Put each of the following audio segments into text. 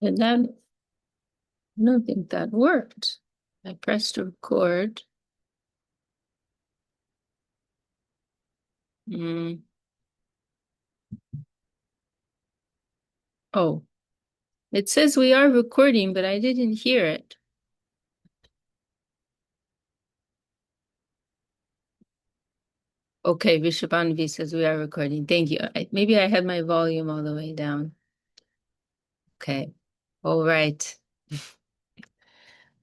And then I don't think that worked. I pressed record. Mm. Oh, it says we are recording, but I didn't hear it. Okay, Vishabhanvi says we are recording. Thank you. Maybe I had my volume all the way down. Okay. All right.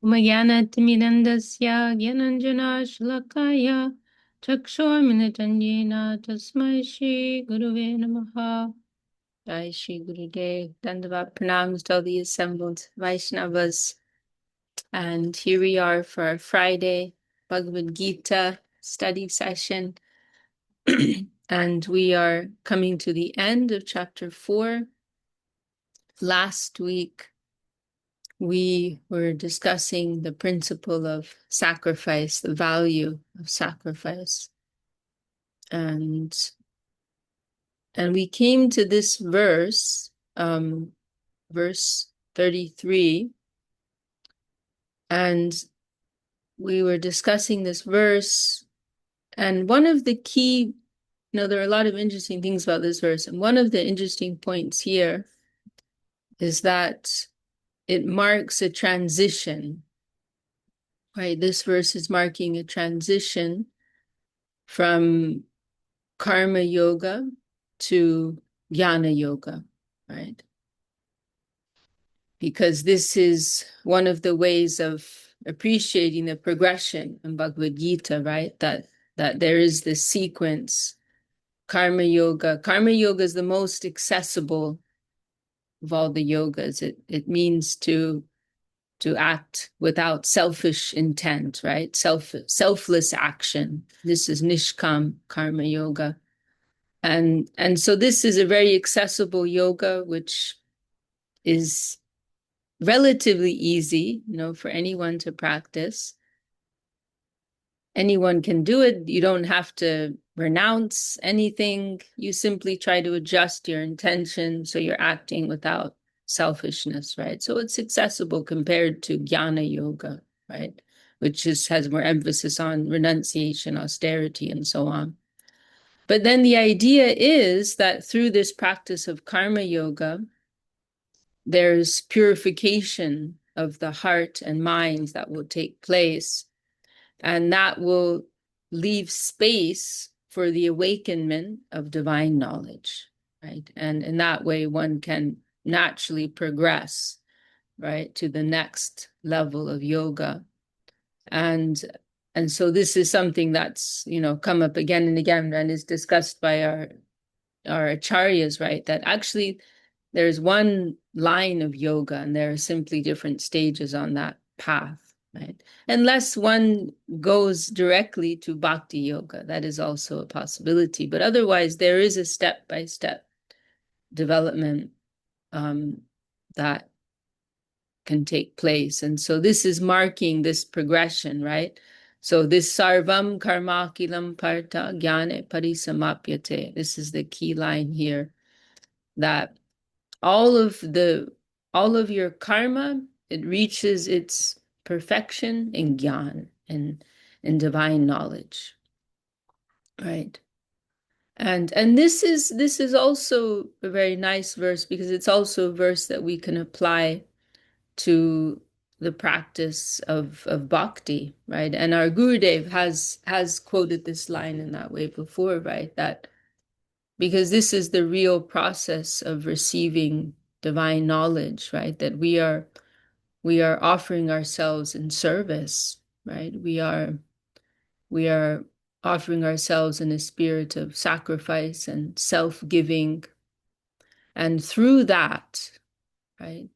Umayanatimirandasya Gyananjana Shlakaya Chakshorminatanyena Tasmai Shri Guruve Namaha. Jai Shri Gurudev. Dandavat pranams to all the assembled Vaishnavas. And here we are for our Friday Bhagavad Gita study session. And we are coming to the end of chapter 4. Last week, we were discussing the principle of sacrifice, the value of sacrifice. And we came to this verse, verse 33, and we were discussing this verse. And one of the key, there are a lot of interesting things about this verse. And one of the interesting points here is that it marks a transition, right? This verse is marking a transition from karma yoga to jnana yoga, right? Because this is one of the ways of appreciating the progression in Bhagavad Gita, right? That there is this sequence. Karma yoga. Karma yoga is the most accessible of all the yogas. It means to act without selfish intent, right? Selfless action. This is Nishkam Karma Yoga. And so this is a very accessible yoga, which is relatively easy, for anyone to practice. Anyone can do it. You don't have to renounce anything. You simply try to adjust your intention so you're acting without selfishness, right? So it's accessible compared to jnana yoga, right? Which has more emphasis on renunciation, austerity, and so on. But then the idea is that through this practice of karma yoga, there's purification of the heart and mind that will take place. And that will leave space for the awakenment of divine knowledge, right? And in that way, one can naturally progress, right, to the next level of yoga. And so this is something that's, come up again and again and is discussed by our acharyas, right? That actually there's one line of yoga and there are simply different stages on that path. Right? Unless one goes directly to bhakti yoga, that is also a possibility. But otherwise, there is a step-by-step development that can take place. And so this is marking this progression, right? So this sarvam karmakilam parta jnane parisamapyate. This is the key line here, that all of your karma, it reaches its perfection in gyan, in divine knowledge, right? And this is also a very nice verse because it's also a verse that we can apply to the practice of bhakti, right? And our Gurudev has quoted this line in that way before, right? That because this is the real process of receiving divine knowledge, right? That we are offering ourselves in service, right? We are offering ourselves in a spirit of sacrifice and self-giving. And through that, right,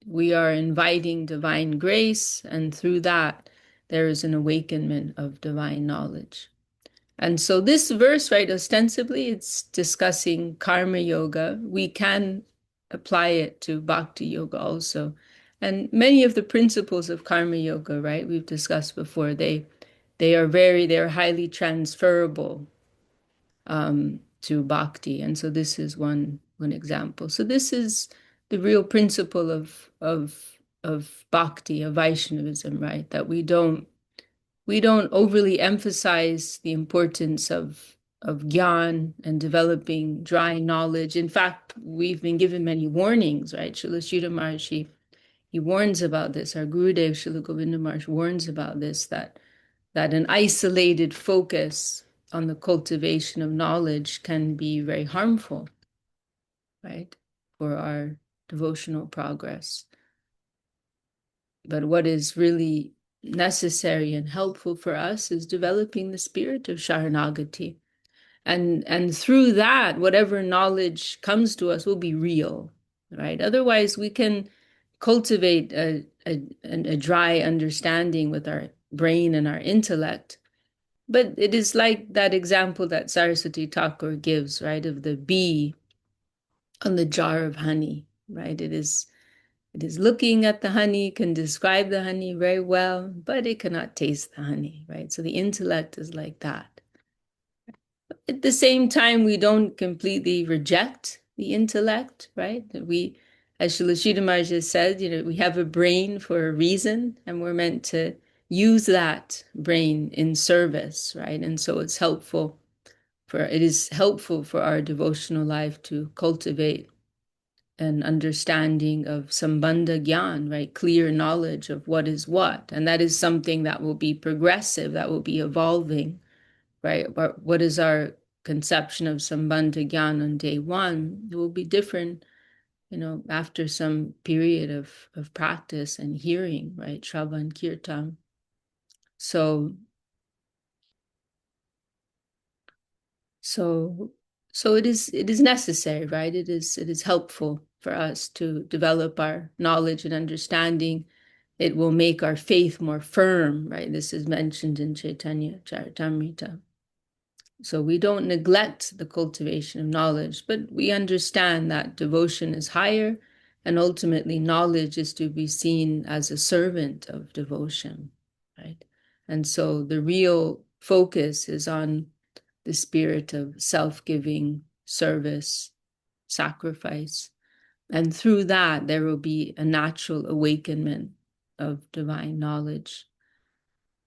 we are inviting divine grace, and through that, there is an awakenment of divine knowledge. And so this verse, right, ostensibly, it's discussing karma yoga. We can apply it to bhakti yoga also. And many of the principles of karma yoga, right, we've discussed before, they're highly transferable to bhakti. And so this is one example. So this is the real principle of bhakti, of Vaishnavism, right? That we don't overly emphasize the importance of gyan and developing dry knowledge. In fact, we've been given many warnings, right? Srila Sridhar Maharshi, he warns about this. Our Gurudev Srila Govinda Maharsh warns about this, that an isolated focus on the cultivation of knowledge can be very harmful, right, for our devotional progress. But what is really necessary and helpful for us is developing the spirit of Sharanagati. And through that, whatever knowledge comes to us will be real, right? Otherwise, we can cultivate a dry understanding with our brain and our intellect. But it is like that example that Saraswati Thakur gives, right, of the bee on the jar of honey, right? It is looking at the honey, can describe the honey very well, but it cannot taste the honey, right? So the intellect is like that. At the same time, we don't completely reject the intellect, right? We, as Srila Sridhar Maharaj has said, we have a brain for a reason, and we're meant to use that brain in service, right? And so it is helpful for our devotional life to cultivate an understanding of Sambandha Gyan, right? Clear knowledge of what is what. And that is something that will be progressive, that will be evolving, right? But what is our conception of Sambandha Gyan on day one? It will be different, after some period of practice and hearing, right? Shravan Kirtan. So it is necessary, right? It is helpful for us to develop our knowledge and understanding. It will make our faith more firm, right? This is mentioned in Chaitanya Charitamrita. So we don't neglect the cultivation of knowledge, but we understand that devotion is higher, and ultimately knowledge is to be seen as a servant of devotion, right? And so the real focus is on the spirit of self-giving, service, sacrifice. And through that, there will be a natural awakenment of divine knowledge.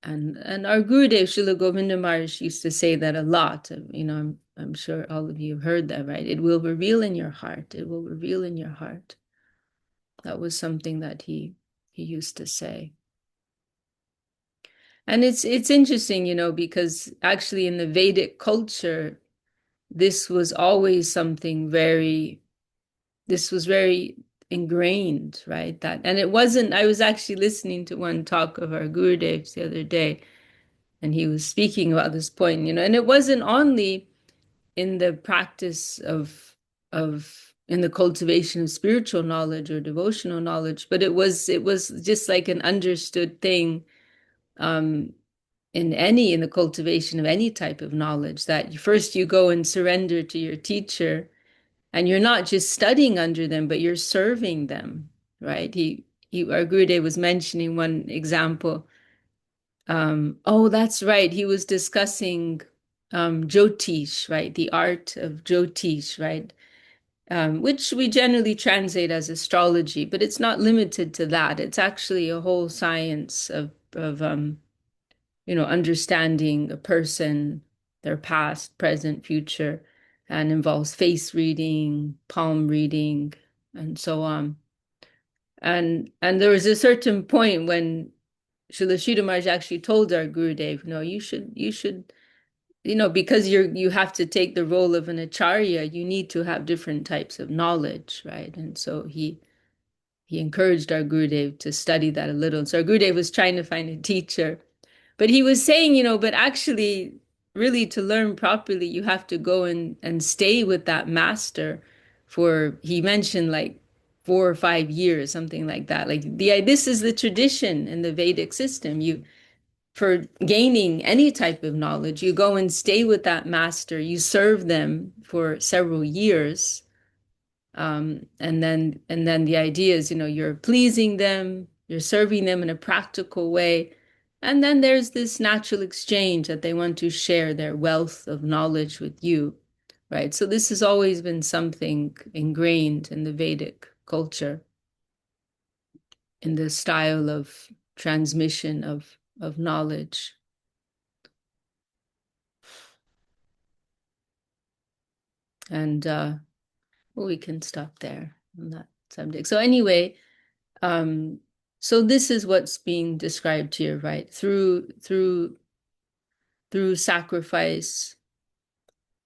And our Gurudev, Srila Govinda Maharaj, used to say that a lot. I'm sure all of you have heard that, right? It will reveal in your heart. It will reveal in your heart. That was something that he used to say. And it's interesting, because actually in the Vedic culture, this was always something very ingrained, right? And it wasn't, I was actually listening to one talk of our Gurudevs the other day, and he was speaking about this point, and it wasn't only in the practice of in the cultivation of spiritual knowledge or devotional knowledge, but it was just like an understood thing in the cultivation of any type of knowledge, that first you go and surrender to your teacher, and you're not just studying under them, but you're serving them, right? Our Gurudev was mentioning one example. Oh, that's right. He was discussing Jyotish, right? The art of Jyotish, right? Which we generally translate as astrology, but it's not limited to that. It's actually a whole science of understanding a person, their past, present, future, and involves face reading, palm reading, and so on. And there was a certain point when Srila Sridhar Maharaj actually told our Gurudev, no, you should, because you have to take the role of an acharya, you need to have different types of knowledge, right? And so he encouraged our Gurudev to study that a little. So our Gurudev was trying to find a teacher. But he was saying, but actually, really to learn properly, you have to go and stay with that master for, he mentioned like 4 or 5 years, something like that. Like this is the tradition in the Vedic system. For gaining any type of knowledge, you go and stay with that master, you serve them for several years. And then the idea is, you're pleasing them, you're serving them in a practical way. And then there's this natural exchange that they want to share their wealth of knowledge with you, right? So this has always been something ingrained in the Vedic culture in the style of transmission of knowledge. And we can stop there on that subject. So anyway, so this is what's being described here, right? Through sacrifice,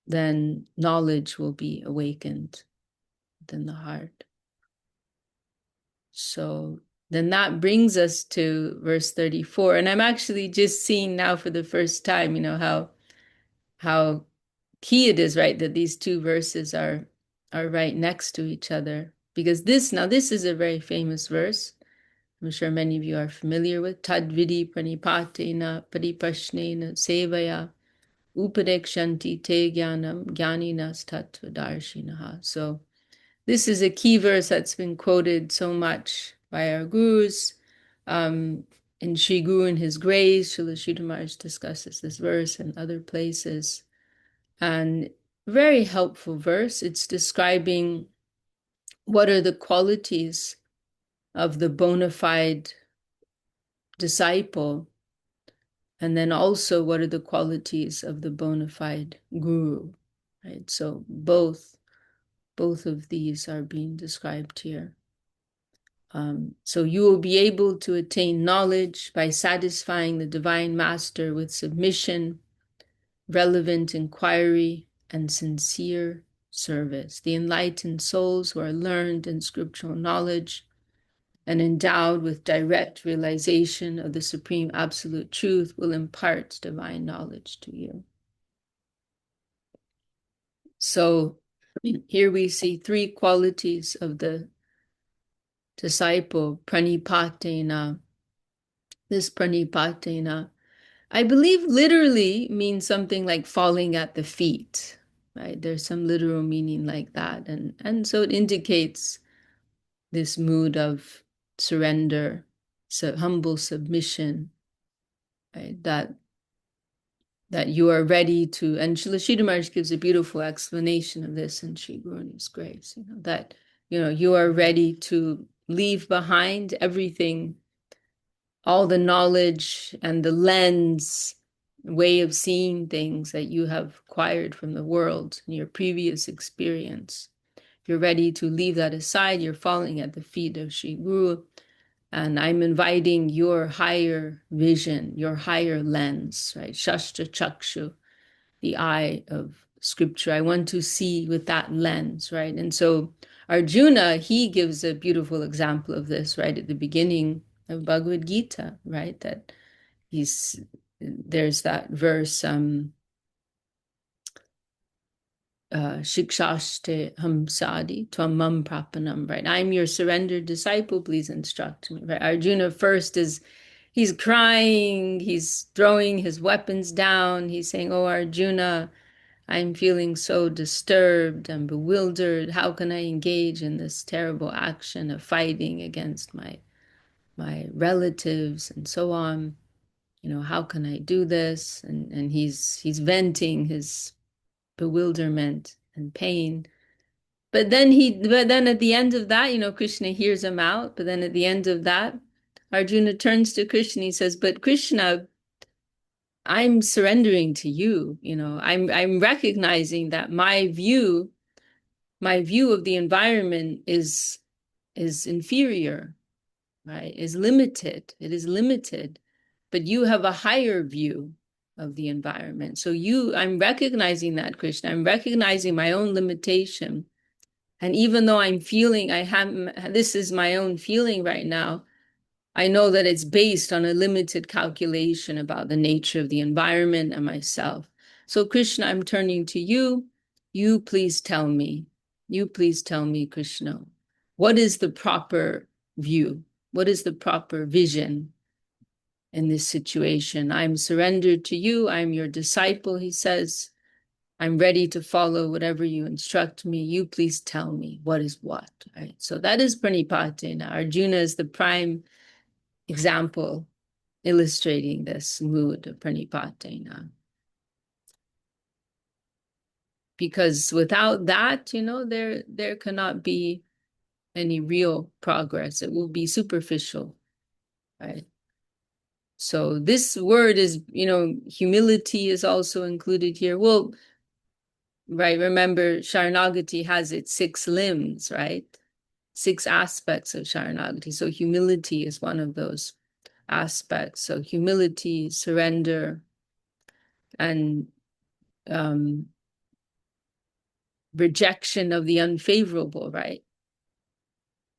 then knowledge will be awakened within the heart. So then that brings us to verse 34. And I'm actually just seeing now for the first time, how key it is, right, that these two verses are right next to each other. Because this is a very famous verse. I'm sure many of you are familiar with Tadvidi pranipatena paripashnena sevaya upadekshanti te jnanam jnaninas tattvadarshinaha. So this is a key verse that's been quoted so much by our gurus. In Sri Guru and His Grace, Srila Sridhar Maharaj discusses this verse and other places. And very helpful verse. It's describing what are the qualities of the bona fide disciple, and then also what are the qualities of the bona fide guru, right? So both of these are being described here. So you will be able to attain knowledge by satisfying the divine master with submission, relevant inquiry, and sincere service. The enlightened souls who are learned in scriptural knowledge and endowed with direct realization of the supreme absolute truth will impart divine knowledge to you. So here we see three qualities of the disciple, pranipatena. This pranipatena, I believe, literally means something like falling at the feet, right? There's some literal meaning like that. And so it indicates this mood of surrender, so humble submission, right? That you are ready to, and Srila Sridhar Maharaj gives a beautiful explanation of this in Sri Guru and His Grace, that, you are ready to leave behind everything, all the knowledge and the lens, way of seeing things that you have acquired from the world in your previous experience. You're ready to leave that aside. You're falling at the feet of Sri Guru. And I'm inviting your higher vision, your higher lens, right? Shastra Chakshu, the eye of scripture. I want to see with that lens, right? And so Arjuna, he gives a beautiful example of this right at the beginning of Bhagavad Gita, right? That there's that verse, Shikshaste hamsadi twamam prapanam, right? I'm your surrendered disciple, please instruct me, right? Arjuna first he's crying, he's throwing his weapons down, he's saying, oh, Arjuna, I'm feeling so disturbed and bewildered. How can I engage in this terrible action of fighting against my relatives and so on? How can I do this? And he's venting his bewilderment and pain. But then at the end of that, Krishna hears him out. But then at the end of that, Arjuna turns to Krishna. He says, but Krishna, I'm surrendering to you. I'm recognizing that my view of the environment is inferior, right? Is limited. It is limited. But you have a higher view of the environment. So I'm recognizing that, Krishna. I'm recognizing my own limitation. And even though I'm feeling this is my own feeling right now, I know that it's based on a limited calculation about the nature of the environment and myself. So Krishna, I'm turning to you. You please tell me. You please tell me, Krishna, what is the proper view? What is the proper vision in this situation? I'm surrendered to you. I'm your disciple, he says. I'm ready to follow whatever you instruct me. You please tell me what is what, right? So that is pranipatena. Arjuna is the prime example illustrating this mood of pranipatena. Because without that, there cannot be any real progress. It will be superficial, right? So this word is, humility is also included here. Well, right, remember Sharanagati has its 6 limbs, right? 6 aspects of Sharanagati. So humility is one of those aspects. So humility, surrender, and rejection of the unfavorable, right?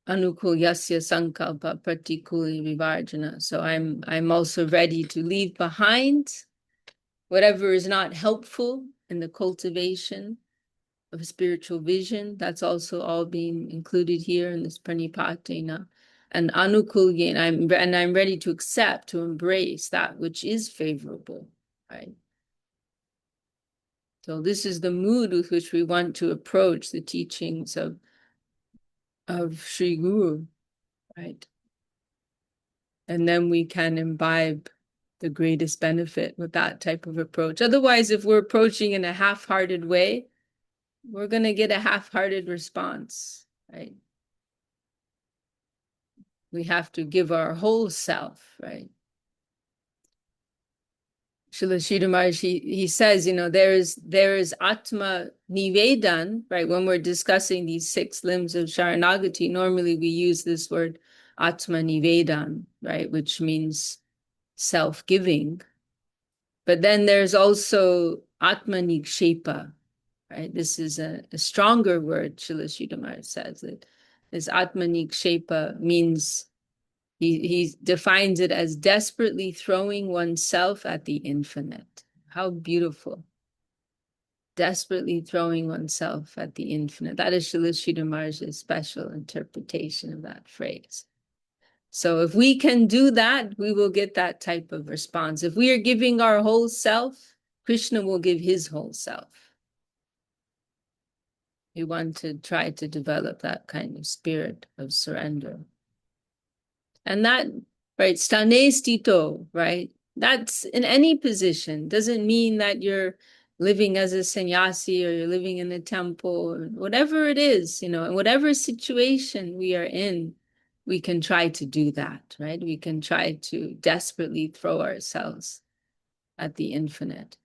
Anukulyasya sankalpa pratikuli vivarjana. So I'm also ready to leave behind whatever is not helpful in the cultivation of spiritual vision. That's also all being included here in this pranipatena. And anukulya, and I'm ready to accept, to embrace that which is favorable, right? So this is the mood with which we want to approach the teachings of Sri Guru, right? And then we can imbibe the greatest benefit with that type of approach. Otherwise, if we're approaching in a half-hearted way, we're going to get a half-hearted response, right? We have to give our whole self, right? Srila Sridhar Maharaj, he says, there is Atma Nivedan, right? When we're discussing these 6 limbs of Sharanagati, normally we use this word Atma Nivedan, right? Which means self-giving. But then there's also Atma Nikshepa, right? This is a stronger word, Srila Sridhar Maharaj says it. This Atma Nikshepa means he defines it as desperately throwing oneself at the infinite. How beautiful. Desperately throwing oneself at the infinite. That is Srila Sridhar Maharaj's special interpretation of that phrase. So if we can do that, we will get that type of response. If we are giving our whole self, Krishna will give his whole self. We want to try to develop that kind of spirit of surrender. And that, right, stane stito, right? That's in any position. Doesn't mean that you're living as a sannyasi or you're living in a temple or whatever it is, in whatever situation we are in, we can try to do that, right? We can try to desperately throw ourselves at the infinite.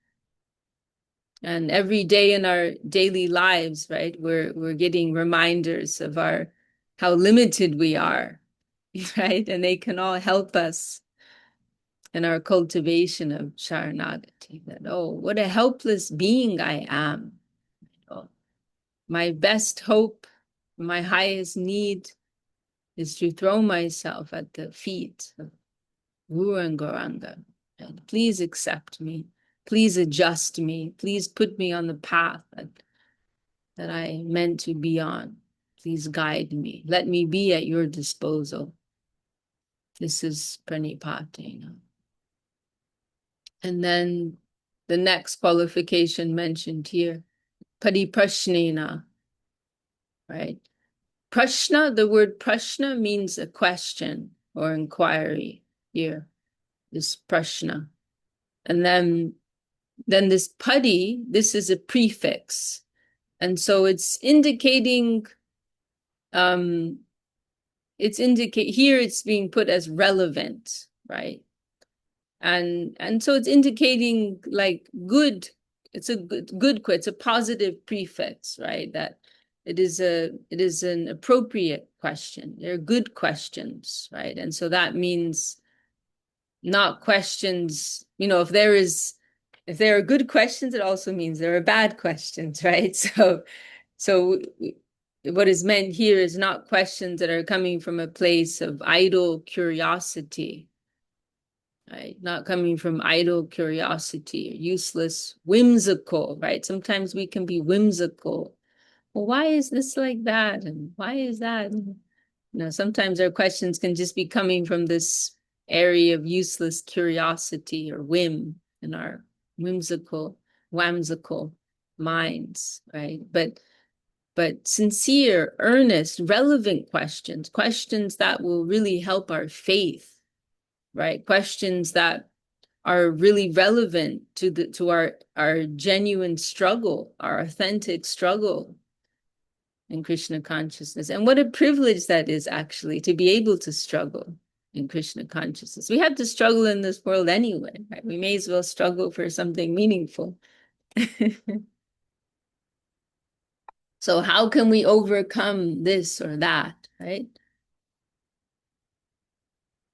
And every day in our daily lives, right, we're getting reminders of how limited we are, right? And they can all help us in our cultivation of Sharanagati, that, oh, what a helpless being I am. Oh, my best hope, my highest need is to throw myself at the feet of Guru and Gauranga. And please accept me. Please adjust me. Please put me on the path that I meant to be on. Please guide me. Let me be at your disposal. This is pranipati. And then the next qualification mentioned here, pariprashnena, right? Prashna, the word prashna means a question or inquiry here, this prashna. And then this padi, this is a prefix. And so it's indicating, here it's being put as relevant, right? And so it's indicating like good, it's a it's a positive prefix, right? That it is an appropriate question. They're good questions, right? And so that means not questions, if there are good questions, it also means there are bad questions, right? So what is meant here is not questions that are coming from a place of idle curiosity, right? Not coming from idle curiosity or useless, whimsical, right? Sometimes we can be whimsical. Well, why is this like that? And why is that? Sometimes our questions can just be coming from this area of useless curiosity or whim in our whimsical minds, right? But sincere, earnest, relevant questions that will really help our faith, right? Questions that are really relevant to our genuine struggle, our authentic struggle in Krishna consciousness. And what a privilege that is, actually, to be able to struggle in Krishna consciousness. We have to struggle in this world anyway, right? We may as well struggle for something meaningful. So how can we overcome this or that, right?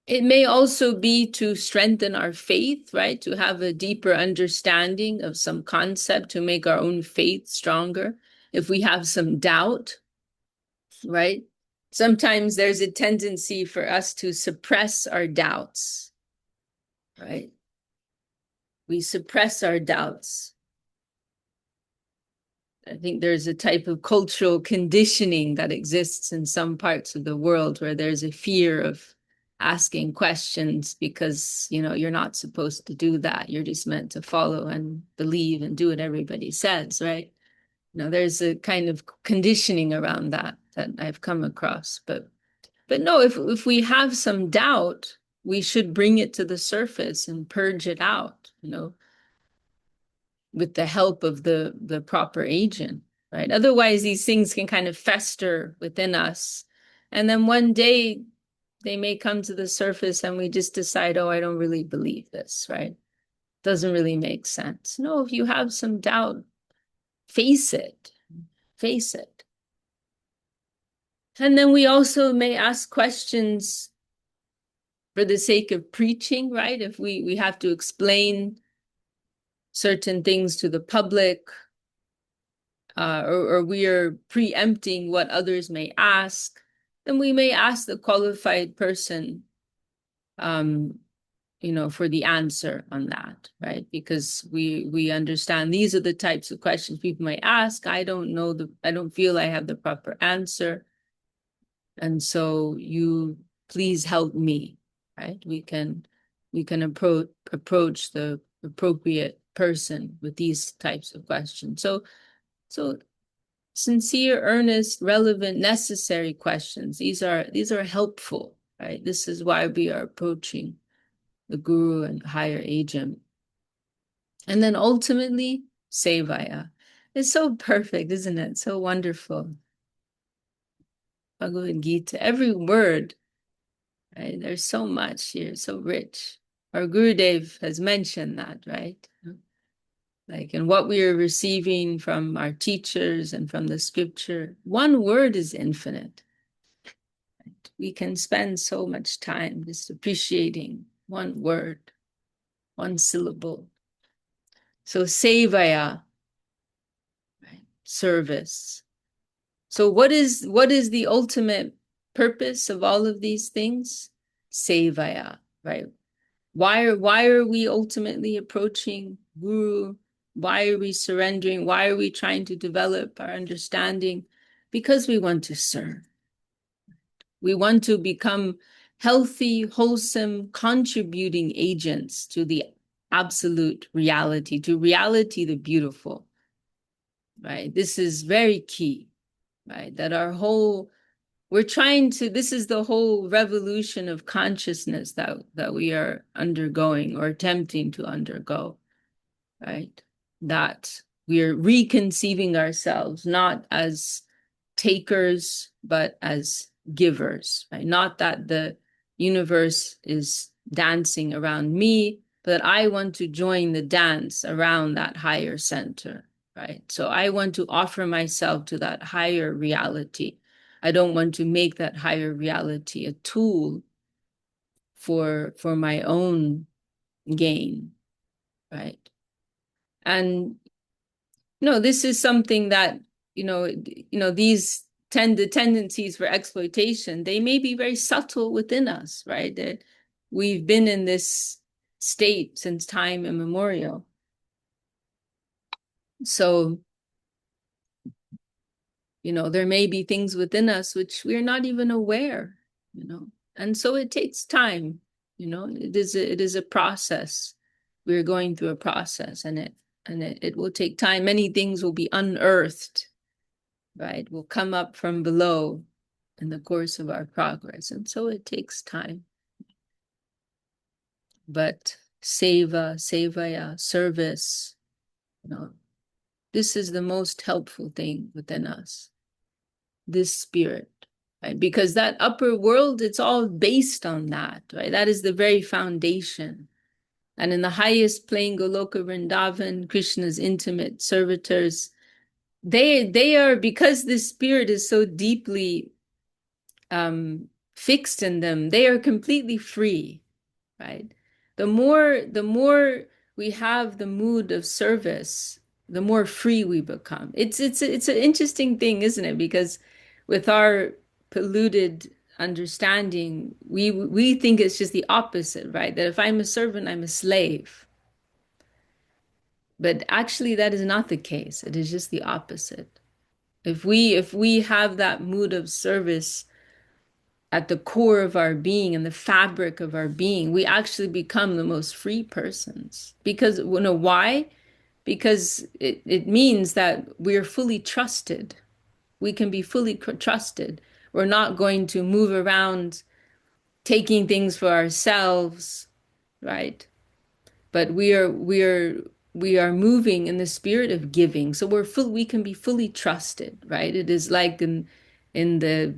It may also be to strengthen our faith, right? To have a deeper understanding of some concept, to make our own faith stronger. If we have some doubt, right? Sometimes there's a tendency for us to suppress our doubts, right? We suppress our doubts. I think there's a type of cultural conditioning that exists in some parts of the world where there's a fear of asking questions because, you're not supposed to do that. You're just meant to follow and believe and do what everybody says, right? There's a kind of conditioning around that I've come across. But no, if we have some doubt, we should bring it to the surface and purge it out, with the help of the proper agent, right? Otherwise, these things can kind of fester within us. And then one day they may come to the surface and we just decide, oh, I don't really believe this, right? Doesn't really make sense. No, if you have some doubt, face it, face it. And then we also may ask questions for the sake of preaching, right? If we have to explain certain things to the public, or we are preempting what others may ask, then we may ask the qualified person, for the answer on that, right? Because we understand these are the types of questions people might ask. I don't feel I have the proper answer. And so you please help me, right? We can approach the appropriate person with these types of questions. So sincere, earnest, relevant, necessary questions. These are helpful, right? This is why we are approaching the guru and higher agent. And then ultimately, sevaya. It's so perfect, isn't it? So wonderful. Bhagavad Gita, every word, right? There's so much here, so rich. Our Gurudev has mentioned that, right? Like, and what we are receiving from our teachers and from the scripture, one word is infinite. Right? We can spend so much time just appreciating one word, one syllable. So sevaya, right? Service. So what is the ultimate purpose of all of these things? Sevaya, right? Why are we ultimately approaching Guru? Why are we surrendering? Why are we trying to develop our understanding? Because we want to serve. We want to become healthy, wholesome, contributing agents to the absolute reality, to reality the beautiful, right? This is very key, right? That this is the whole revolution of consciousness that we are undergoing or attempting to undergo, right? That we are reconceiving ourselves not as takers, but as givers, right? Not that the universe is dancing around me, but I want to join the dance around that higher center, right? So I want to offer myself to that higher reality. I don't want to make that higher reality a tool for my own gain, right? And this is something that these the tendencies for exploitation, they may be very subtle within us, right? That we've been in this state since time immemorial. So there may be things within us which we're not even aware, and so it takes time. It is a process. We're going through a process, and it will take time. Many things will be unearthed, right? Will come up from below in the course of our progress, and so it takes time. But sevaya, service, this is the most helpful thing within us. this spirit, right? Because that upper world, it's all based on that, right? That is the very foundation. And in the highest plane, Goloka Vrindavan, Krishna's intimate servitors, they are, because this spirit is so deeply fixed in them, they are completely free, right? The more we have the mood of service, the more free we become. It's an interesting thing, isn't it? Because with our polluted understanding, we think it's just the opposite, right? That if I'm a servant, I'm a slave. But actually, that is not the case. It is just the opposite. If we have that mood of service at the core of our being and the fabric of our being, we actually become the most free persons. Because, you know, why? Because it means that we're fully trusted. We can be fully trusted. We're not going to move around taking things for ourselves, right? But we are moving in the spirit of giving. So we can be fully trusted, right? It is like in the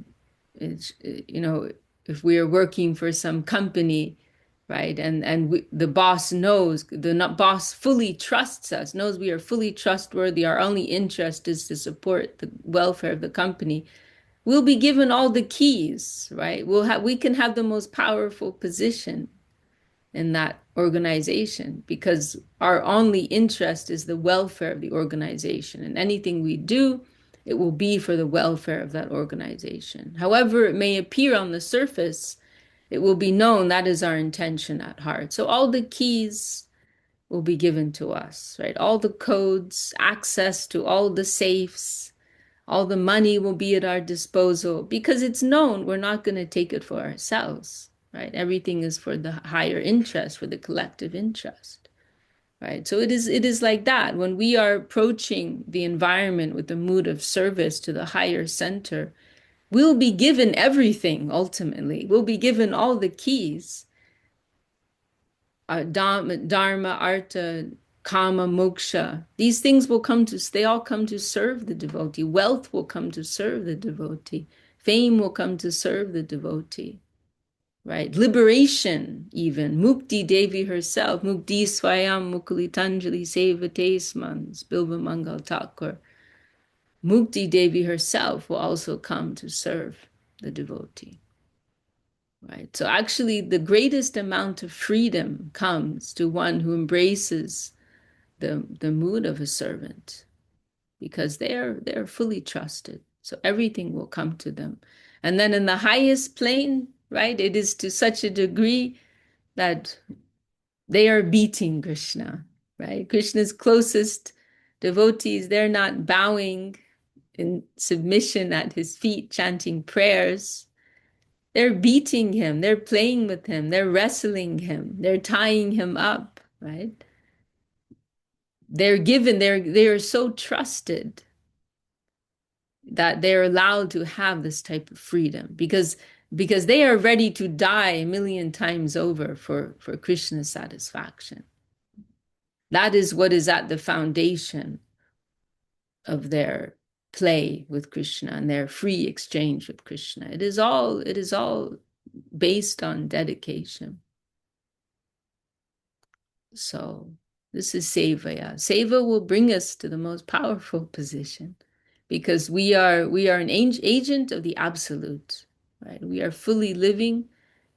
it's, you know, if we are working for some company, right, and the boss knows, boss fully trusts us, knows we are fully trustworthy, our only interest is to support the welfare of the company, we'll be given all the keys, right? We can have the most powerful position in that organization because our only interest is the welfare of the organization, and anything we do, it will be for the welfare of that organization. However it may appear on the surface, it will be known that is our intention at heart. So all the keys will be given to us, right? All the codes, access to all the safes, all the money will be at our disposal because it's known we're not going to take it for ourselves, right? Everything is for the higher interest, for the collective interest, right? So it is like that. When we are approaching the environment with the mood of service to the higher center, we'll be given everything ultimately. We'll be given all the keys, dharma, artha, kama, moksha. These things will they all come to serve the devotee. Wealth will come to serve the devotee. Fame will come to serve the devotee, right? Liberation, even. Mukti Devi herself, Mukti Swayam Mukulitanjali Sevatesmans, Bilba Mangal Thakur. Mukti Devi herself will also come to serve the devotee. Right. So actually, the greatest amount of freedom comes to one who embraces the mood of a servant, because they're fully trusted. So everything will come to them. And then in the highest plane, right, it is to such a degree that they are beating Krishna, right? Krishna's closest devotees, they're not bowing in submission at his feet, chanting prayers. They're beating him, they're playing with him, they're wrestling him, they're tying him up, right? They are so trusted that they're allowed to have this type of freedom because they are ready to die a million times over for Krishna's satisfaction. That is what is at the foundation of their play with Krishna and their free exchange with Krishna. It is all based on dedication. So this is Seva. Seva will bring us to the most powerful position because we are an agent of the absolute, right? We are fully living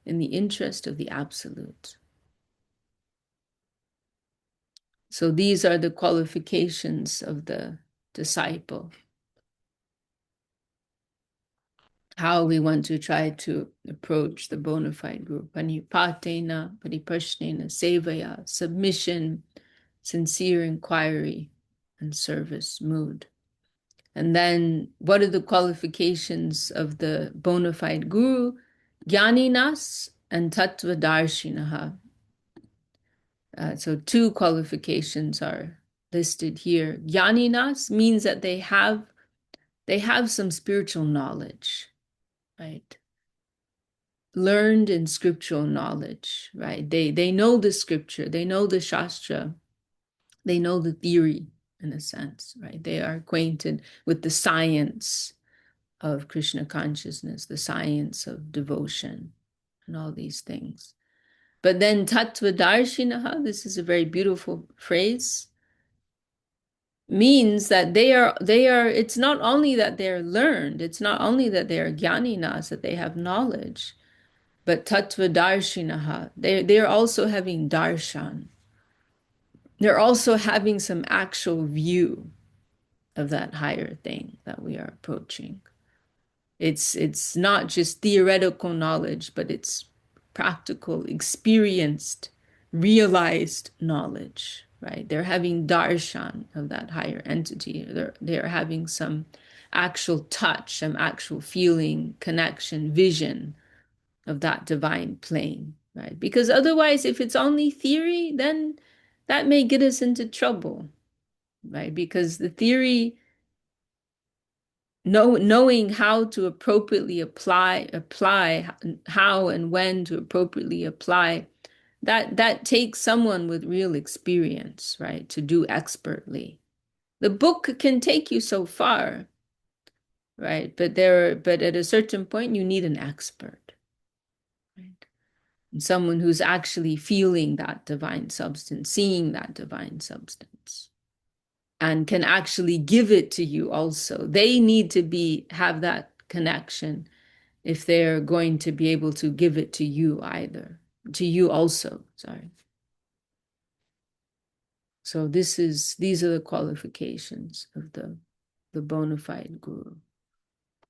in the interest of the absolute. So these are the qualifications of the disciple. How we want to try to approach the bona fide guru. Panipatena, pariprashnena, sevaya, submission, sincere inquiry, and service mood. And then what are the qualifications of the bona fide guru? Jnaninas and tattvadarshinaha. So two qualifications are listed here. Jnaninas means that they have some spiritual knowledge, right? Learned in scriptural knowledge, right? They know the scripture, they know the shastra, they know the theory in a sense, right? They are acquainted with the science of Krishna consciousness, the science of devotion, and all these things. But then tattvadarshinaha, this is a very beautiful phrase, means that they are, it's not only that they're learned, it's not only that they are jnaninas, that they have knowledge, but tattvadarshinaha, they're also having darshan. They're also having some actual view of that higher thing that we are approaching. It's not just theoretical knowledge, but it's practical, experienced, realized knowledge, right? They're having darshan of that higher entity. They're having some actual touch, some actual feeling, connection, vision of that divine plane, right? Because otherwise, if it's only theory, then that may get us into trouble, right? Because the theory, knowing how to appropriately apply how and when to appropriately apply, that takes someone with real experience, right, to do expertly. The book can take you so far, right? But at a certain point, you need an expert, right? And someone who's actually feeling that divine substance, seeing that divine substance, and can actually give it to you also. They need to have that connection if they're going to be able to give it to you to you also, sorry. So these are the qualifications of the bona fide guru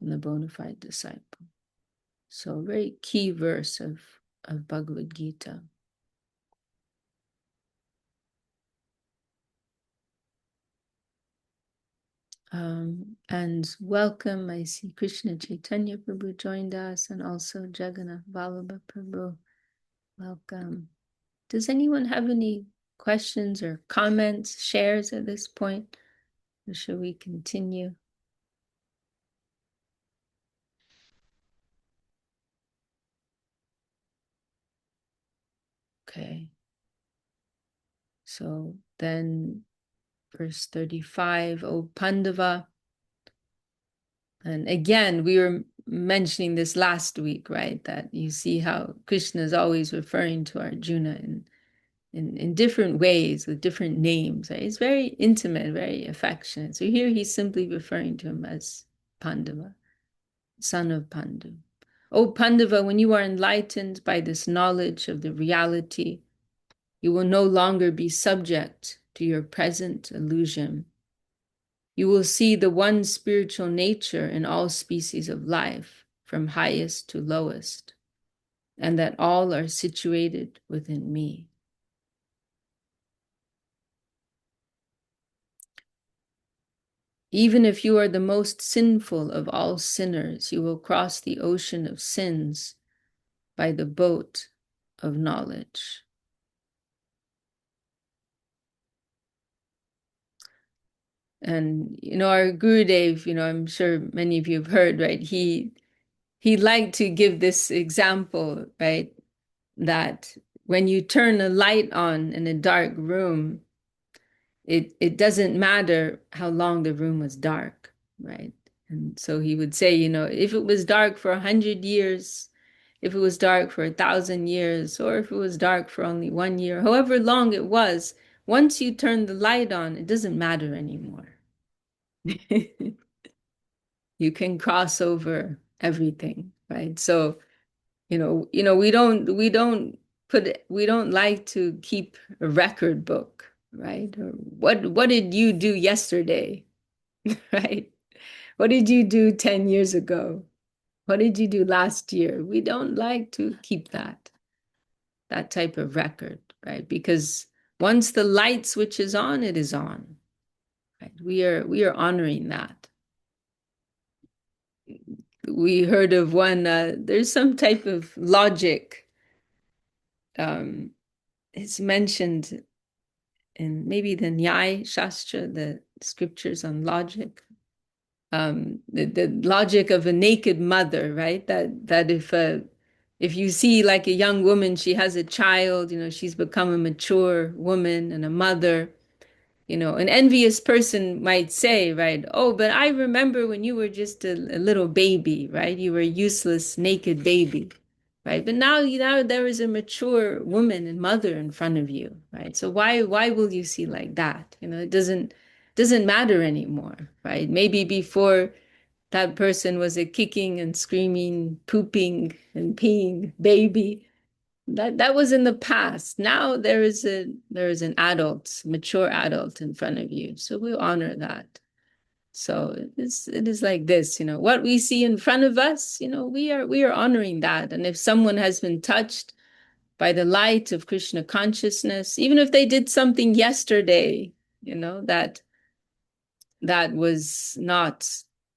and the bona fide disciple. So a very key verse of Bhagavad Gita. And welcome, I see Krishna Chaitanya Prabhu joined us, and also Jagannath Vallabha Prabhu. Welcome. Does anyone have any questions or comments, shares at this point? Or shall we continue? Okay. So then verse 35, O Pandava. And again, we were mentioning this last week, right? That you see how Krishna is always referring to Arjuna in different ways with different names, right? It's very intimate, very affectionate. So here he's simply referring to him as Pandava, son of Pandu. O Pandava, when you are enlightened by this knowledge of the reality, you will no longer be subject to your present illusion. You will see the one spiritual nature in all species of life, from highest to lowest, and that all are situated within me. Even if you are the most sinful of all sinners, you will cross the ocean of sins by the boat of knowledge. And, our Gurudev, I'm sure many of you have heard, right? He liked to give this example, right? That when you turn a light on in a dark room, it doesn't matter how long the room was dark, right? And so he would say, if it was dark for 100 years, if it was dark for 1,000 years, or if it was dark for only 1 year, however long it was, once you turn the light on, it doesn't matter anymore. You can cross over everything, right? So, we don't like to keep a record book, right? Or what did you do yesterday, right? What did you do 10 years ago? What did you do last year? We don't like to keep that type of record, right? Because once the light switches on, it is on, right? We are honoring that. We heard of one, there's some type of logic. It's mentioned in maybe the Nyaya Shastra, the scriptures on logic. The logic of a naked mother, right? That if you see like a young woman, she has a child, she's become a mature woman and a mother, An envious person might say, right, oh, but I remember when you were just a little baby, right? You were a useless, naked baby, right? But now there is a mature woman and mother in front of you, right? So why will you see like that? It doesn't matter anymore, right? Maybe before that person was a kicking and screaming, pooping and peeing baby. That was in the past. Now there is an adult, mature adult in front of you. So we honor that. So it is like this, what we see in front of us, we are honoring that. And if someone has been touched by the light of Krishna consciousness, even if they did something yesterday, that was not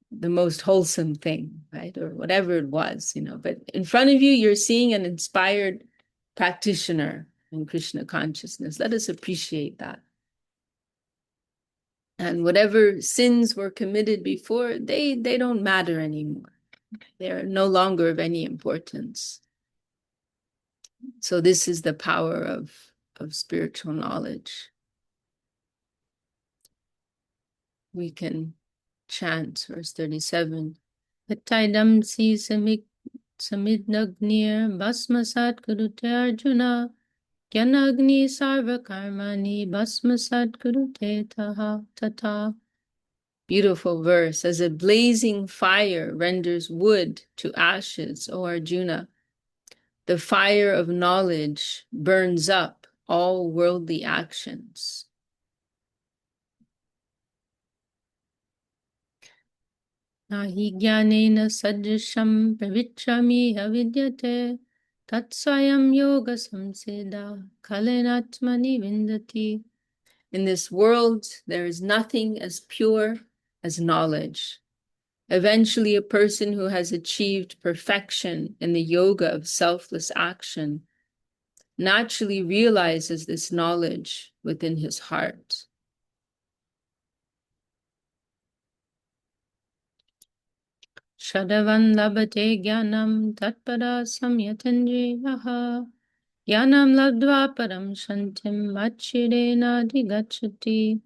the most wholesome thing, right? Or whatever it was, but in front of you, you're seeing an inspired practitioner in Krishna consciousness. Let us appreciate that. And whatever sins were committed before, they don't matter anymore. They're no longer of any importance. So this is the power of spiritual knowledge. We can chant verse 37. Vataidam si samidnagnir basmasat kurute arjuna Gyanagni sarva karmani basmasat kurute tata. Beautiful verse. As a blazing fire renders wood to ashes, O Arjuna, the fire of knowledge burns up all worldly actions. Nahi jnanena sadrisham pravichrami avidyate tatsayam yoga samseda kalenatmani vindati. In this world, there is nothing as pure as knowledge. Eventually, a person who has achieved perfection in the yoga of selfless action naturally realizes this knowledge within his heart. Shadavan labate jnanam tatpada samyatendriyaha jnanam labdva param shantim machirena digachati.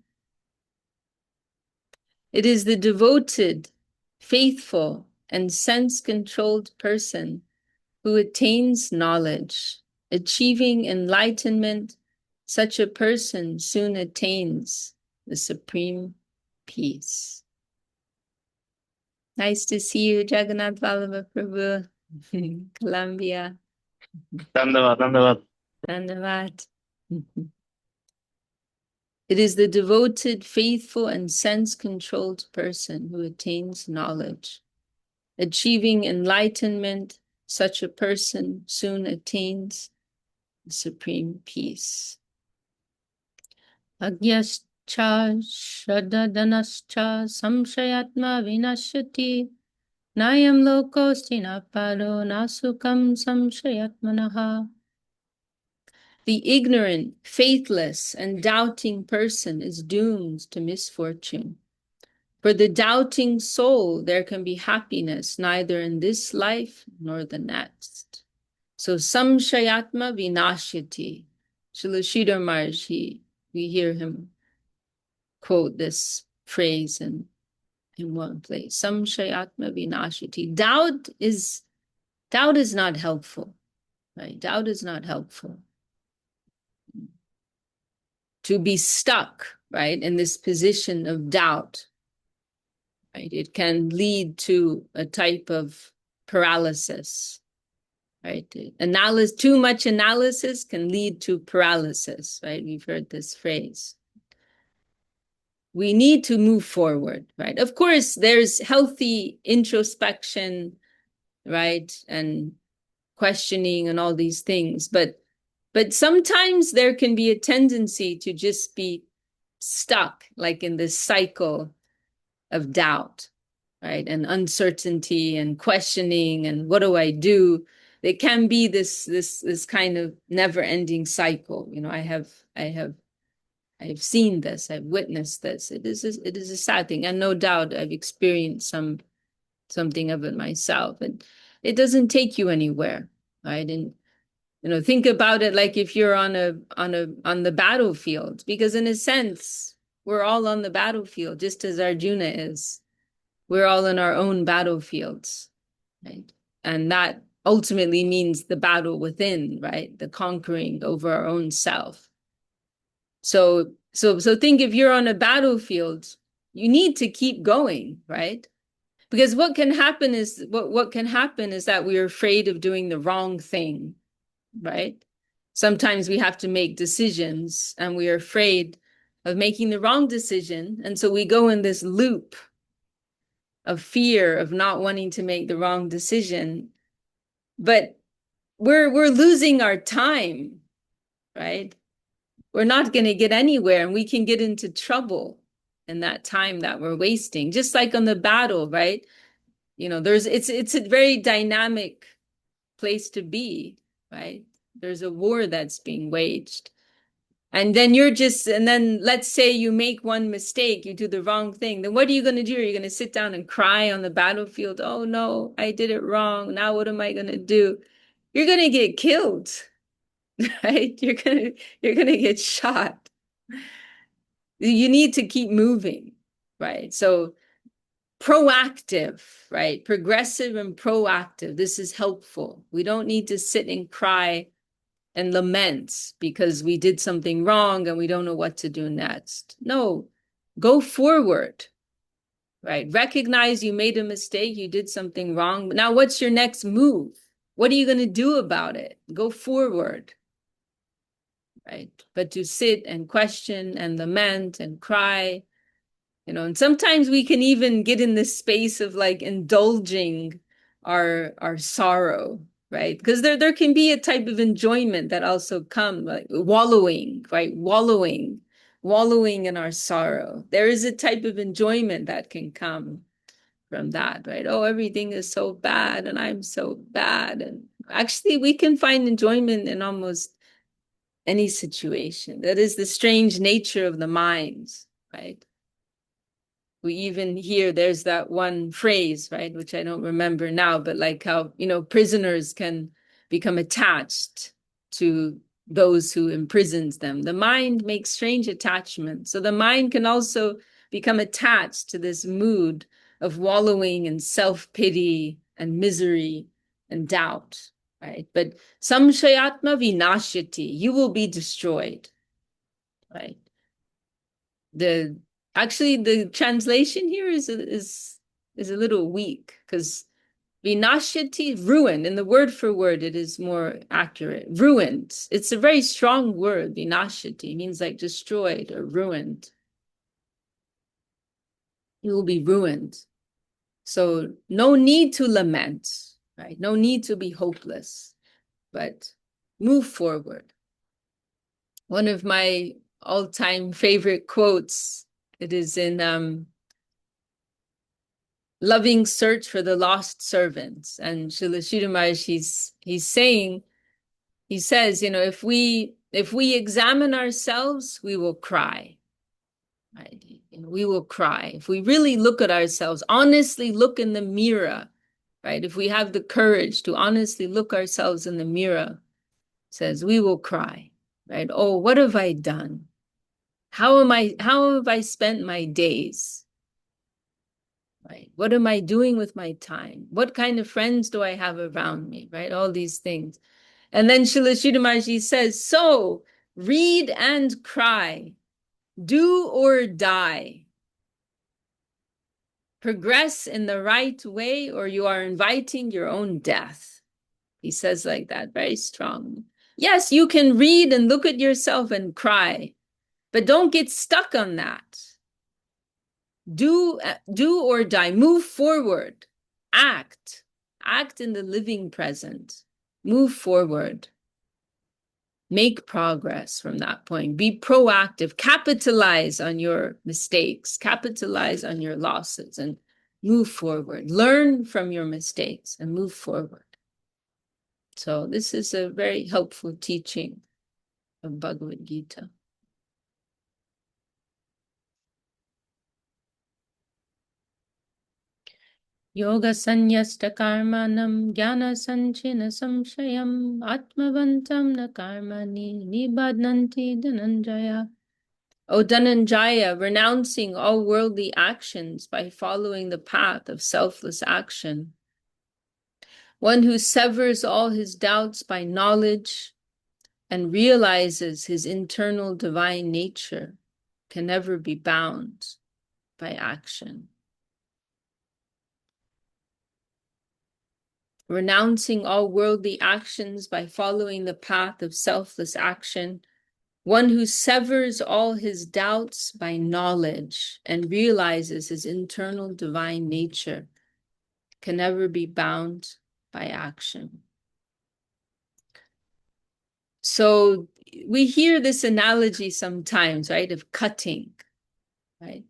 It is the devoted, faithful, and sense-controlled person who attains knowledge. Achieving enlightenment, such a person soon attains the supreme peace. Nice to see you, Jagannath Vallabha Prabhu, Colombia. Dandavad. Dandavad. It is the devoted, faithful, and sense-controlled person who attains knowledge. Achieving enlightenment, such a person soon attains the supreme peace. Agyascha shraddhadanascha samshayatma vinashyati nayam lokosti naparo nasukam samshayatmanaha. The ignorant, faithless, and doubting person is doomed to misfortune. For the doubting soul, there can be happiness neither in this life nor the next. So samshayatma vinashyati. Srila Sridhar Maharaj, we hear him quote this phrase in one place. Samshayatma vinashyati. Doubt is not helpful, right? Doubt is not helpful. To be stuck, right, in this position of doubt, right, it can lead to a type of paralysis, right? Too much analysis can lead to paralysis, right? We've heard this phrase. We need to move forward, right? Of course, there's healthy introspection, right, and questioning and all these things, but sometimes there can be a tendency to just be stuck, like in this cycle of doubt, right, and uncertainty and questioning and what do I do? It can be this kind of never-ending cycle. I have seen this. I've witnessed this. It is a sad thing, and no doubt I've experienced something of it myself. And it doesn't take you anywhere, right? And think about it like if you're on the battlefield, because in a sense, we're all on the battlefield, just as Arjuna is. We're all in our own battlefields, right? And that ultimately means the battle within, right? The conquering over our own self. So think if you're on a battlefield, you need to keep going, right? Because what can happen is that we're afraid of doing the wrong thing, right? Sometimes we have to make decisions and we are afraid of making the wrong decision. And so we go in this loop of fear of not wanting to make the wrong decision. But we're losing our time, right? We're not going to get anywhere, and we can get into trouble in that time that we're wasting. Just like on the battle, right? It's a very dynamic place to be, right? There's a war that's being waged. And then let's say you make one mistake, you do the wrong thing. Then what are you going to do? Are you going to sit down and cry on the battlefield? Oh no, I did it wrong. Now what am I going to do? You're going to get killed, right? You're going to get shot. You need to keep moving, right? So proactive, right? Progressive and proactive. This is helpful. We don't need to sit and cry and lament because we did something wrong and we don't know what to do next. No, go forward, right? Recognize you made a mistake, you did something wrong. But now what's your next move? What are you going to do about it? Go forward, right? But to sit and question and lament and cry, and sometimes we can even get in this space of like indulging our sorrow, right? Because there can be a type of enjoyment that also comes, like wallowing, right? Wallowing in our sorrow. There is a type of enjoyment that can come from that, right? Oh, everything is so bad and I'm so bad. And actually we can find enjoyment in almost any situation. That is the strange nature of the mind, right? We even hear there's that one phrase, right, which I don't remember now, but like how, prisoners can become attached to those who imprisons them. The mind makes strange attachments. So the mind can also become attached to this mood of wallowing in self-pity and misery and doubt, right? But samshayatma vinashyati, you will be destroyed, right? The translation here is a little weak because vinashyati, ruined. In the word for word, it is more accurate. Ruined. It's a very strong word. Vinashyati means like destroyed or ruined. You will be ruined. So no need to lament, right? No need to be hopeless, but move forward. One of my all-time favorite quotes, it is in Loving Search for the Lost Servants. And Srila Sridhar Maharaj, he says, if we examine ourselves, we will cry. Right? We will cry. If we really look at ourselves, honestly look in the mirror, right? If we have the courage to honestly look ourselves in the mirror, says, we will cry, right? Oh, what have I done? How have I spent my days? Right? What am I doing with my time? What kind of friends do I have around me? Right? All these things. And then Srila Sridhar Maharaj says, so read and cry, do or die. Progress in the right way, or you are inviting your own death. He says like that, very strong. Yes, you can read and look at yourself and cry, but don't get stuck on that. Do or die. Move forward. Act in the living present. Move forward. Make progress from that point. Be proactive. Capitalize on your mistakes. Capitalize on your losses and move forward. Learn from your mistakes and move forward. So this is a very helpful teaching of Bhagavad Gita. Yoga sanyasta karmanam jnana sanchina samshayam atmavantam na karmani nibadnanti dhananjaya. O Dhananjaya, renouncing all worldly actions by following the path of selfless action. One who severs all his doubts by knowledge and realizes his internal divine nature can never be bound by action. Renouncing all worldly actions by following the path of selfless action, one who severs all his doubts by knowledge and realizes his internal divine nature can never be bound by action. So we hear this analogy sometimes, right, of cutting, right?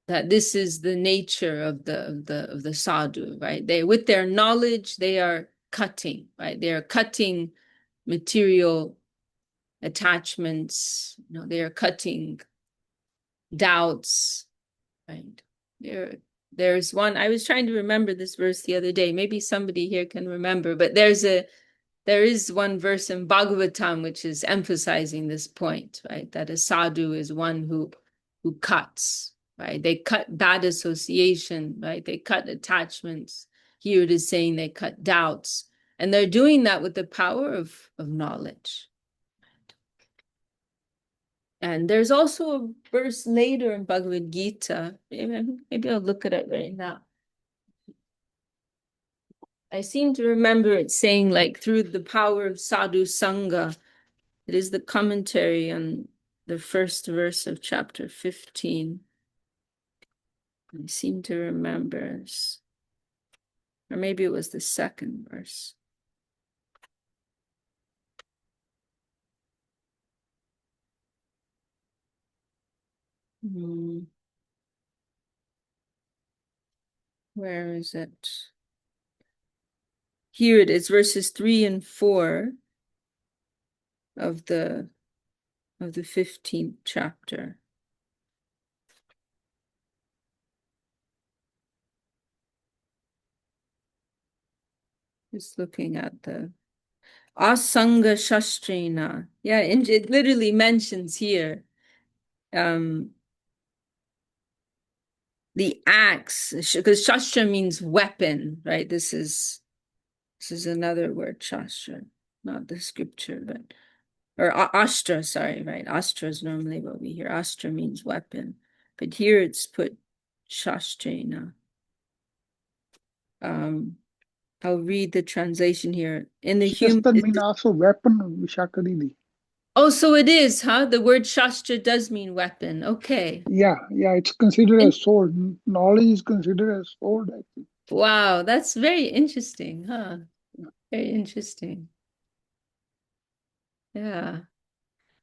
That this is the nature of the sadhu, right? They, with their knowledge, they are cutting, right? They are cutting material attachments, they are cutting doubts, right? There's one, I was trying to remember this verse the other day. Maybe somebody here can remember, but there is one verse in Bhagavatam which is emphasizing this point, right? That a sadhu is one who cuts, right? They cut bad association, right? They cut attachments. Here it is saying they cut doubts. And they're doing that with the power of knowledge. And there's also a verse later in Bhagavad Gita. Maybe I'll look at it right now. I seem to remember it saying, like, through the power of sadhu sangha. It is the commentary on the first verse of chapter 15. I seem to remember, or maybe it was the second verse. Where is it? Here it is, verses 3 and 4 of the 15th chapter. Just looking at the Asanga Shastrina. Yeah, and it literally mentions here the axe, because Shastra means weapon, right? This is another word, Shastra, not the scripture, but or Astra, sorry, right? Astra is normally what we hear. Astra means weapon, but here it's put Shastrena. I'll read the translation here. In the So does human. that mean also weapon, Vishaka Didi? Oh, so it is, huh? The word Shastra does mean weapon. Okay. Yeah, it's considered as sword. Knowledge is considered as sword, I think. Wow, that's very interesting, huh? Very interesting. Yeah.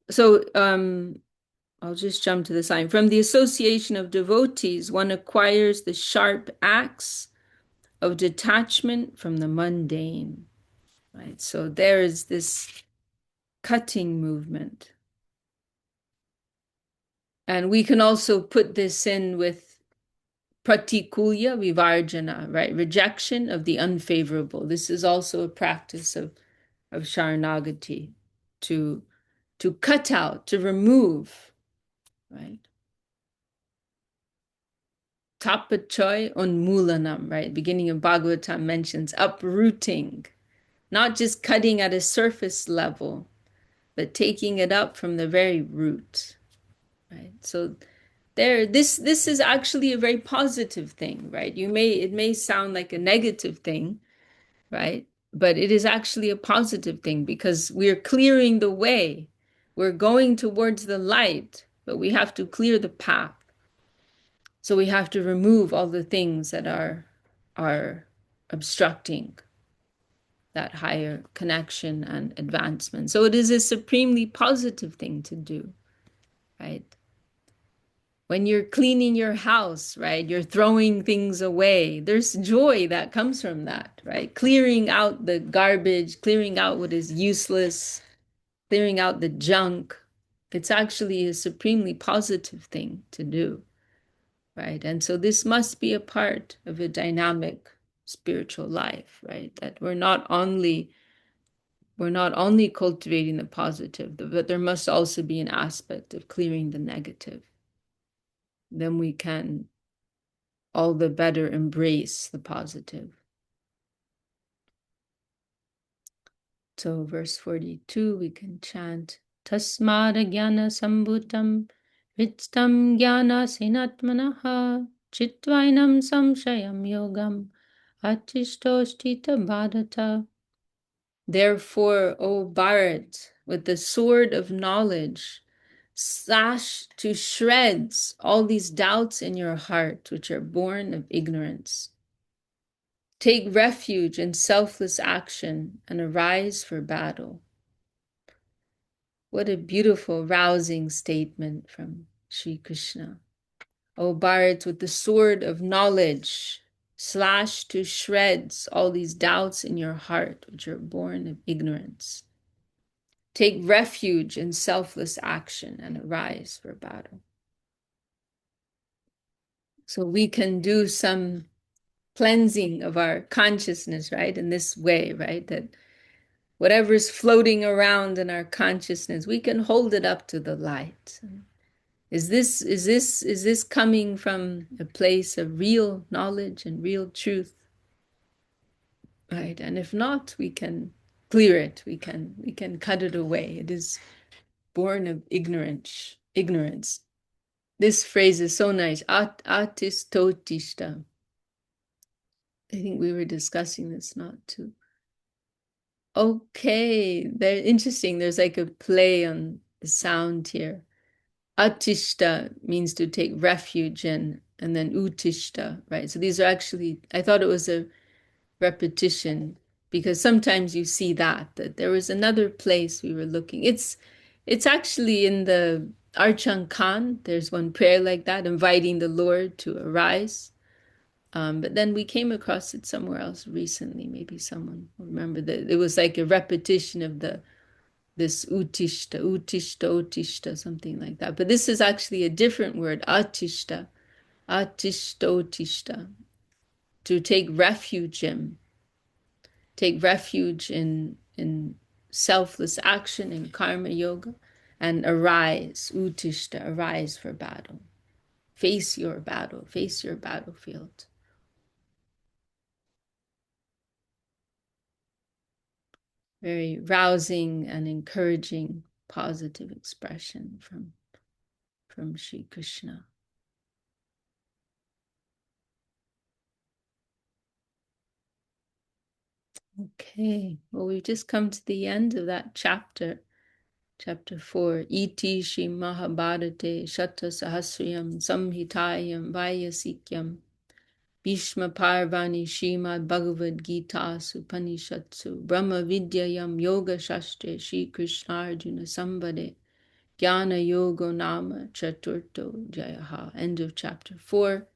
So, I'll just jump to the sign. From the association of devotees, one acquires the sharp axe of detachment from the mundane, right? So there is this cutting movement. And we can also put this in with pratikulya vivarjana, right? Rejection of the unfavorable. This is also a practice of Sharanagati, to cut out, to remove, right? Tapachoy unmulanam, right? Beginning of Bhagavatam mentions uprooting, not just cutting at a surface level, but taking it up from the very root, right? So this is actually a very positive thing, right? It may sound like a negative thing, right? But it is actually a positive thing because we're clearing the way. We're going towards the light, but we have to clear the path. So we have to remove all the things that are obstructing that higher connection and advancement. So it is a supremely positive thing to do, right? When you're cleaning your house, right, you're throwing things away. There's joy that comes from that, right? Clearing out the garbage, clearing out what is useless, clearing out the junk. It's actually a supremely positive thing to do, right? And so this must be a part of a dynamic spiritual life, right? That we're not only we're not only cultivating the positive, but there must also be an aspect of clearing the negative. Then we can all the better embrace the positive. So verse 42, we can chant, Tasmada jnana sambhutam, vitstam jnana sinatmanaha, chitvainam samshayam yogam, atishtoshthita bhadata. Therefore, O Bharat, with the sword of knowledge, slash to shreds all these doubts in your heart, which are born of ignorance. Take refuge in selfless action and arise for battle. What a beautiful, rousing statement from Sri Krishna. O Bharat, with the sword of knowledge, slash to shreds all these doubts in your heart, which are born of ignorance. Take refuge in selfless action and arise for battle. So we can do some cleansing of our consciousness, right? In this way, right? That whatever's floating around in our consciousness, we can hold it up to the light. Is this coming from a place of real knowledge and real truth? Right? And if not, we can clear it. We can cut it away. It is born of ignorance. This phrase is so nice. Atistotishta. I think we were discussing this not too. Okay, they're interesting. There's like a play on the sound here. Atishta means to take refuge in, and then utishta, right? So these are actually, I thought it was a repetition because sometimes you see that there was another place we were looking. It's actually in the Archan Khan. There's one prayer like that, inviting the Lord to arise. But then we came across it somewhere else recently. Maybe someone will remember that it was like a repetition of this utishta, something like that. But this is actually a different word, atishta, atistotishta, to take refuge in. Take refuge in selfless action, in karma yoga, and arise, utishta, arise for battle. Face your battle, face your battlefield. Very rousing and encouraging positive expression from Sri Krishna. Okay, well, we've just come to the end of that chapter, chapter 4. Iti Shri Mahabharate Shata Sahasriyam Samhitayam Vayasikyam Bhishma Parvani Srimad Bhagavad Gita Upanishatsu Brahma Vidyayam Yoga Shastre Shri Krishna Arjuna Sambade Jnana Yoga Nama Chaturto Jayaha. End of chapter 4.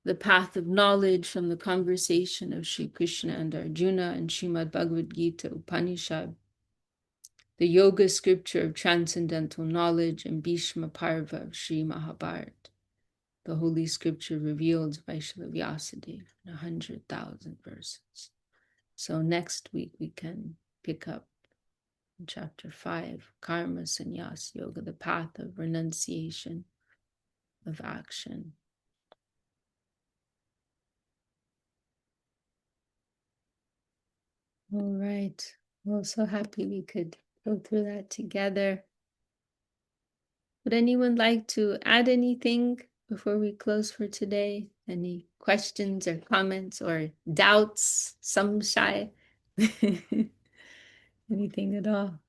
The path of knowledge from the conversation of Sri Krishna and Arjuna and Srimad Bhagavad Gita Upanishad. The yoga scripture of transcendental knowledge and Bhishma Parva of Sri Mahabharata. The holy scripture revealed by Srila Vyasadeva in 100,000 verses. So next week we can pick up in chapter 5, Karma Sannyas Yoga, the path of renunciation of action. All right. Well, so happy we could go through that together. Would anyone like to add anything before we close for today? Any questions or comments or doubts, some shy? Anything at all?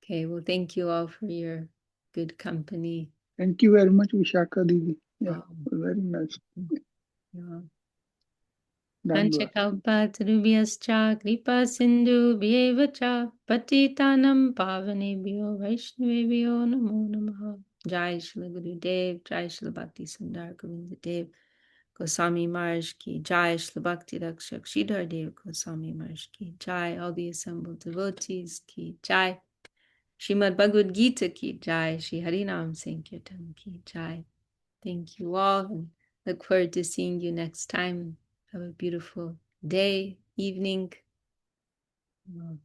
Okay, well, thank you all for your good company. Thank you very much, Vishaka Didi. Yeah, Um, very nice. yeah. Dhanyavad. Panchakalpatarubhyascha kripa sindhu bhyevacha patitanam pavanebhyo vaishnavebhyo namo namaha. Jai Shri Gurudev, Jai Shri Bhakti Sundar Govinda Dev Goswami Maharaj ki Jai, Shri Bhakti Rakshak Sridhar Dev Goswami Maharaj ki Jai, all the assembled devotees ki Jai, Srimad Bhagavad Gita ki Jai, Shri Harinam Sankirtan ki Jai. Thank you all and look forward to seeing you next time. Have a beautiful day, evening. Mm.